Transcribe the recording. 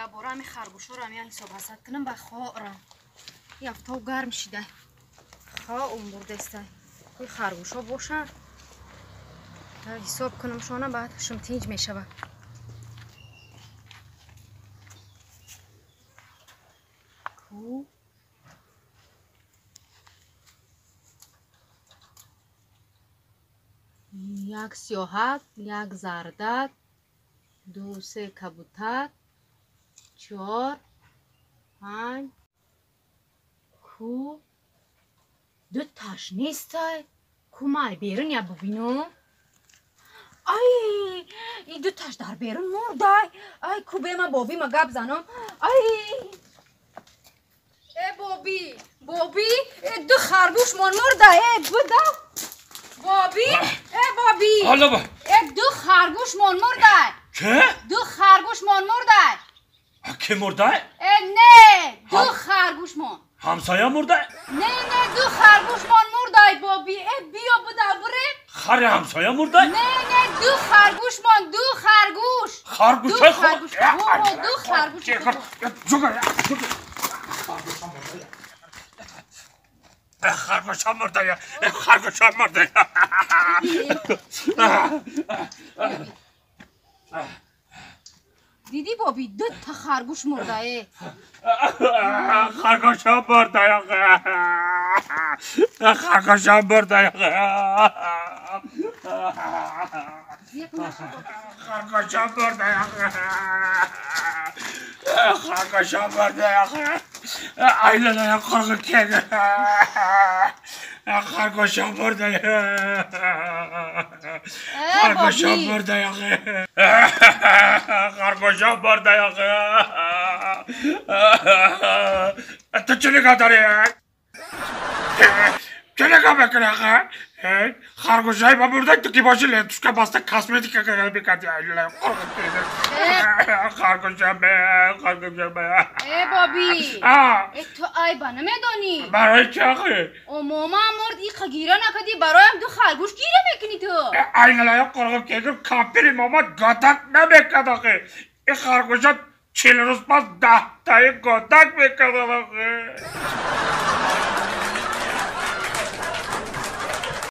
بارا همی خرگوش رو همی حساب حسد کنم با خواه را یفتاو گرم شده خواه اون بردسته کوی خرگوش ها باشن حساب کنم شانه بعد شم تینج می شود کو یک سیاهک یک زردک 2 3 کبوتر 4 5 کو دو تاش نیسته کو مای بیرون یا ببینم ای این دو تاش در بیرون مرده ای کو به ما بابی ما گپ زنم ای بابی دو خرگوش من مرده ای بدا بابی حالا با دو خرگوش من مرده که؟ دو خرگوش من مرده که مرده؟ نه دو خرگوش من همسایه مرده؟ نه دو خرگوش من مرده بابی بیا بدا بره خر همسایه مرده؟ نه دو خرگوش من دو خرگوش خرگوش دو خرگوش دو خرگوش خرگوش مرده خرگوش مرده دیدی بابی دو تا خرگوش مرده خرگوش مرده خرگوش مرده خرگوش مرده خرگوش مرده ایلانه خرگوش که خرگوش مرده خرگوش مرده خرگوش مرده تو چه نگاه داری؟ چه نگاه میکنی؟ خرگوش های مرده تو کی باشی لیتوش که باسته کاسمتیک که بیکردی خرگوش بابی تو ای با نمیدانی برای چه آخه؟ ماما مرد ای خگیره نکدی برایم دو خرگوش گیره میکنی تو این لایه قرقم که کافری ماما گادک نمیکد آخه این خرگوش ها 40 روز پس 10 تای گادک میکد آخه